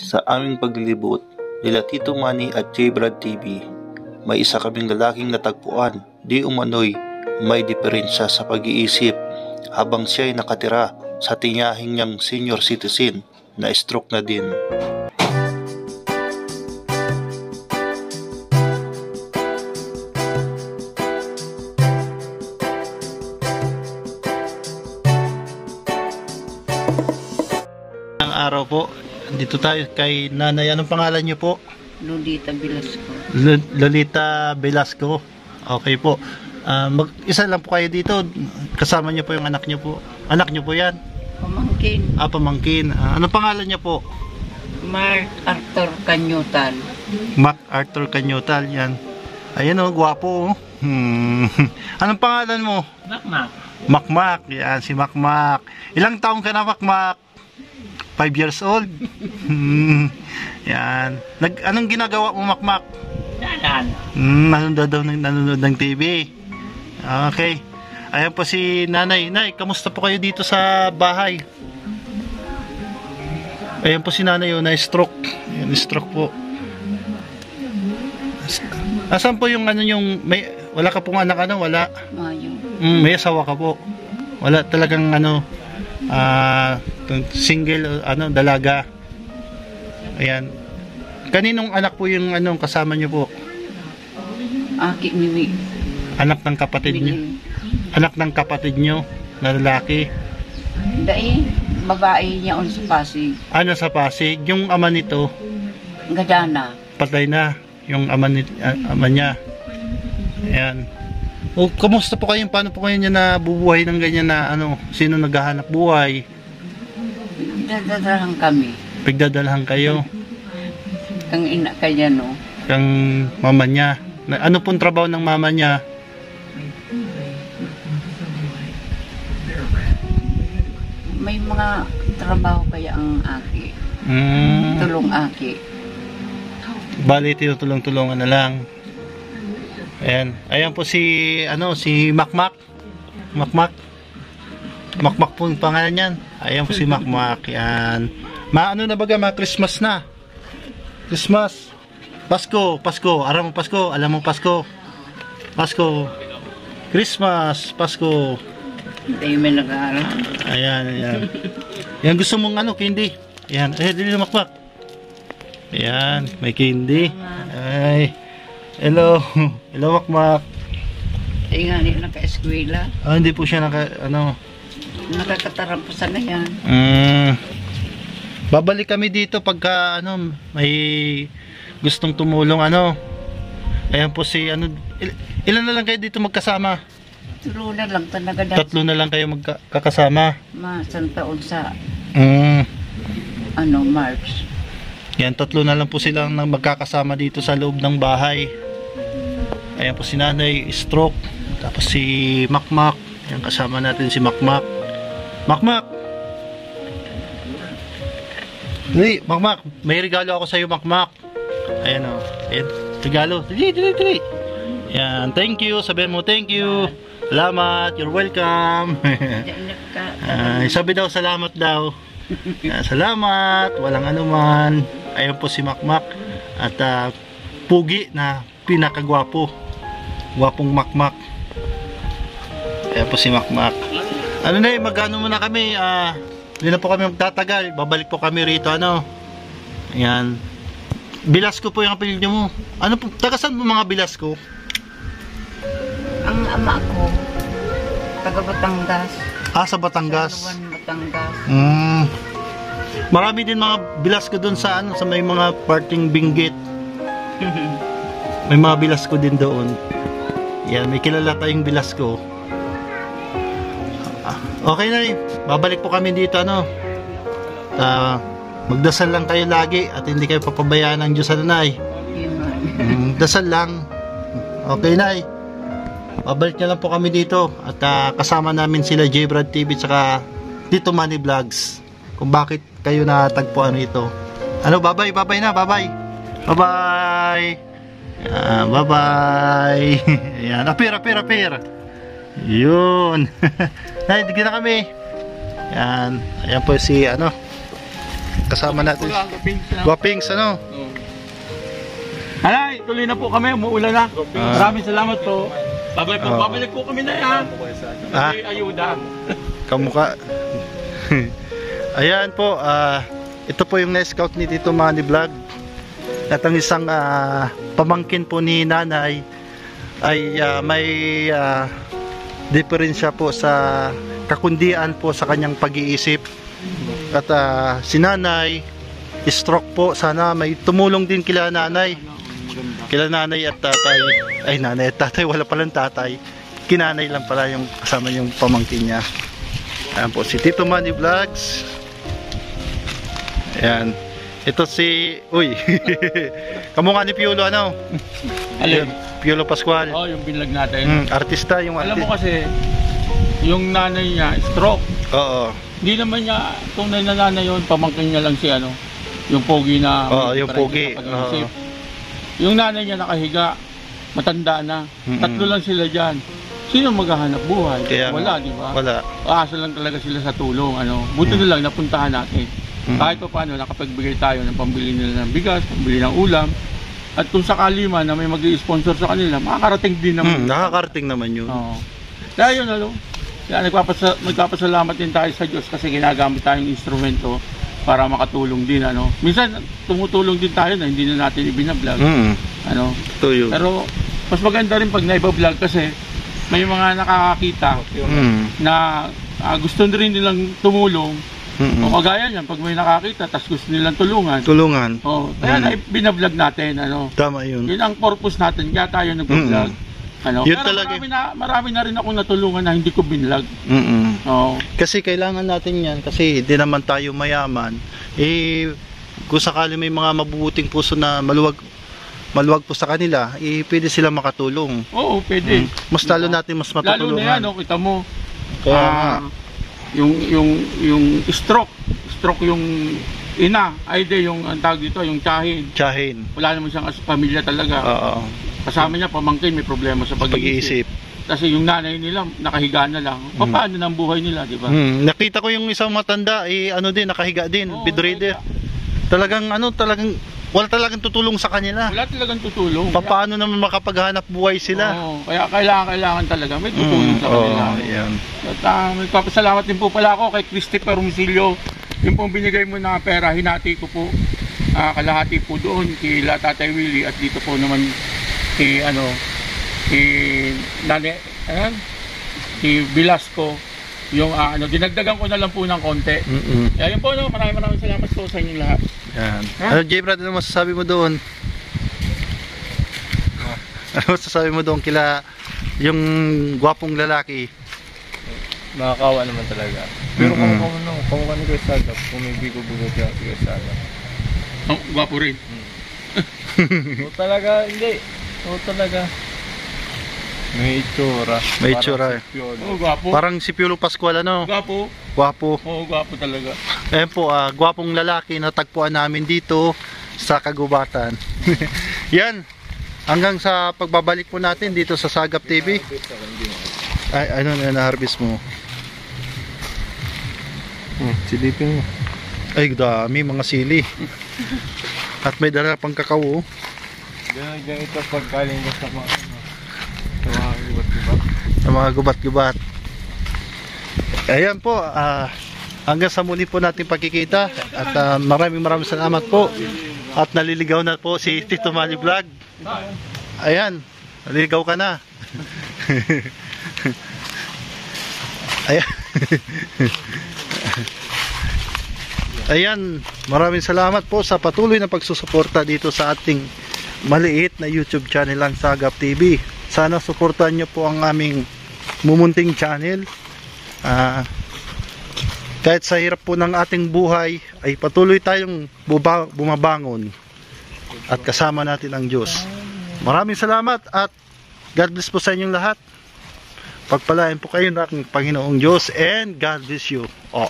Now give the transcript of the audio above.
Sa aming paglilibot nila Tito Manny at J. Brad TV, may isa kaming lalaking natagpuan, di umano'y may diferensya sa pag-iisip habang siya ay nakatira sa tinyahing niyang senior citizen na stroke na din. Ang araw po, dito tayo kay Nanay. Anong pangalan niyo po? Lolita Velasco. Lolita Velasco. Okay po. Isa lang po kayo dito. Kasama niyo po yung anak niyo po. Anak niyo po yan? Pamangkin. Pamangkin. Anong pangalan niya po? Mark Arthur Canyutal. Mark Arthur Canyutal, yan. Ayan o, gwapo. Anong pangalan mo? Makmak. Makmak. Yan, si Makmak. Ilang taong ka na, Makmak? 5 years old. Yan. Anong ginagawa mo, Makmak? Dadan. Nanonood ng TV. Okay. Ayan po si Nanay. Nay, kamusta po kayo dito sa bahay? Ayan po si Nanay, na-stroke. Ayan, stroke po. Asan po yung wala ka pong anak, wala? Mayo. May asawa ka po. Wala talagang single, dalaga. Ayan. Kaninong anak po yung kasama niyo po? Aki ni Anak ng kapatid niyo? Anak ng kapatid niyo na lalaki? Dai, babae niya on sa Pasig. Sa Pasig. Yung ama nito? Gadana. Patay na. Yung ama niya. Ayan. O, kamusta po kayo? Paano po kayo niya nabubuhay ng ganyan na sino naghahanap buhay? Pigdadalahan kami. Pigdadalahan kayo? Kang ina kaya no? Kang mama niya. Ano pong trabaho ng mama niya? May mga trabaho kaya ang aki. Tulong aki. Bali, tinutulong-tulungan na lang. Ayan. Ayan po si Makmak. Makmak po yung pangalan niyan. Ayan po si Makmak. Yan. Na baga, Christmas na. Christmas. Pasko. Alam mo Pasko. Christmas. Pasko. Hindi may nag-aaral. Ayan. Yan gusto mong candy. Ayan. Dili na Makmak. Ayan. May candy. Ay. Hello, Makmak. Ay nga, hindi naka-eskwela. Hindi po siya Nakakatarampasan na yan. Babalik kami dito pagka may gustong tumulong Ayan po si ilan na lang kayo dito magkasama? 3 na lang talaga. 3 na lang kayo magkakasama. Isang taon sa March. Yan, 3 na lang po silang magkakasama dito sa loob ng bahay. Ayan po si Nanay, stroke. Tapos si Makmak. Ayan, kasama natin si Makmak. Makmak! Dali, Makmak. May regalo ako sa iyo, Makmak. Ayan o. Ayan, regalo. Dali. Ayan, thank you. Sabihin mo, thank you. Salamat. You're welcome. Sabi daw, salamat daw. Salamat. Walang anuman. Ayan po si Makmak. At pugi na pinakagwapo. Gwapong Makmak. Ayan po si Makmak. Magano muna kami. Hindi na po kami magtatagal. Babalik po kami rito. Ayan. Velasco po yung apelyido mo. Tagasan mo mga Velasco? Ang ama ko, taga Batangas. Sa Batangas. Sa Batangas. Marami din mga Velasco doon sa may mga parting Benguet. May mga Velasco din doon. Yan, may kilala tayong Velasco. Okay na rin. Babalik po kami dito magdasal lang kayo lagi at hindi kayo papabayaan ng Diyos Nanay. Dasal lang. Okay, Nay. Babalik na lang po kami dito at kasama namin sila J. Brad TV at Tito Manny Vlogs kung bakit kayo natagpuan rito. Bye-bye na, bye-bye. Bye-bye. Bye-bye. Ayan, apir. Yun. Nay, digyan na kami. Ayan po si kasama natin. Guwapings, ano? Alay, tuloy na po kami, umuulan na. Maraming salamat po. Oh. Babalik po kami na yan. May ayuda. Kamukha. Ayan po, ito po yung na-scout ni Tito Manny Vlog. At ang isang pamangkin po ni nanay ay may diferensya po sa kakundian po sa kanyang pag-iisip. At si nanay, stroke po, sana may tumulong din kila nanay. Kila nanay at tatay. Ay, nanay at tatay, wala palang tatay. Kinanay lang pala yung kasama yung pamangkin niya. Ayan po, si Tito Manny Vlogs. Ayan. Ito si... Uy! Kamukha ni Piolo, ano? Alin? Piolo Pascual. Oh, yung binlag natin. Artista, yung Alam mo kasi, yung nanay niya, stroke. Oo. Hindi naman niya, tunay na nanay yun, pamangkin niya lang si ano, yung pogi na... Oo, yung pogi. Yung nanay niya nakahiga, matanda na. Tatlo lang sila dyan. Sino maghahanap buhay? Kaya, wala, di ba? Wala. Aasa lang talaga sila sa tulong. Ano. Buti na lang napuntahan natin. Kahit pa paano, nakapagbigay tayo ng pambili nila ng bigas, pambili ng ulam. At kung sakali man na may mag-i-sponsor sa kanila, makakarating din naman. Nakakarating naman yun. Oo. Kaya yun, ano? Kaya nagpapasalamat din tayo sa Diyos kasi ginagamit tayong instrumento para makatulong din, ano. Minsan tumutulong din tayo na hindi na natin ibinablog. Ano? Tuyo. Pero mas maganda rin pag naiba-vlog kasi may mga nakakakita na gusto rin nilang tumulong. O kagaya niyan, pag may nakakita tapos gusto nilang tulungan. O, kaya na binablog natin, ano. Tama yun. Yun ang purpose natin, kaya tayo nag-vlog. Ano? Yun Pero talaga. marami na rin ako natulungan na hindi ko binlog. Oo. Kasi kailangan natin yan kasi hindi naman tayo mayaman. Kung sakali may mga mabubuting puso na maluwag po sa kanila, pwede sila makatulong. Oo, pwede. Mas talo natin mas matutulungan. Lalo na yan, kita mo. Kaya yung stroke yung ina, ay yung ang tawag dito, yung tiyahin. Wala naman siyang pamilya talaga. Oo. Kasama niya pamangkin may problema sa pag-iisip. Kasi yung nanay nila nakahiga na lang. Paano na ang buhay nila, di ba? Nakita ko yung isang matanda, nakahiga din, bedridden. Talagang wala talagang tutulong sa kanila. Wala talagang tutulong. Paano naman makapaghanap buhay sila? Oo, kaya kailangan talaga may tutulong sa kanila. Yan. At magpapasalamat din po pala ako kay Christopher Romusilio. Yung pong binigay mo na pera, hinati ko po. Kalahati po doon kila Tatay Willie at dito po naman si Velasco. Yung dinagdagan ko na lang po ng konti. Kaya yun po, maraming salamat po sa inyong lahat. Yan. Ano, J. Brad, ano masasabi mo doon? Ano masasabi mo doon kila yung gwapong lalaki? Nakakawa naman talaga. Pero kung ano ko Sagap, kung may bigo-bigo siya si Sagap. Gwapo rin. O talaga, hindi. O talaga. May itsura. May itsura. Gwapo. Parang si Piolo Pascual, ano? Gwapo. Oo, gwapo talaga. Ayan po, gwapong lalaki na tagpuan namin dito sa Kagubatan. Yan. Hanggang sa pagbabalik po natin dito sa Sagap TV. Ay, ano na harvest mo? Silipin mo. Ay, dami mga sili. At may dala pang kakao. Ganyan ito pagkaling ko sa mga gubat-gubat. Sa mga gubat-gubat. Ayan po, hanggang sa muli po natin pagkikita. At maraming salamat po. At naliligaw na po si Tito Manny Vlog. Ayan, naliligaw ka na. Ayan. Ayan, maraming salamat po sa patuloy na pagsusuporta dito sa ating maliit na YouTube channel ang Sagap TV. Sana suportahan nyo po ang aming mumunting channel. Kahit sa hirap po ng ating buhay ay patuloy tayong bumabangon at kasama natin ang Diyos. Maraming salamat at God bless po sa inyong lahat. Pagpalain po kayo ng Panginoong Diyos and God bless you all.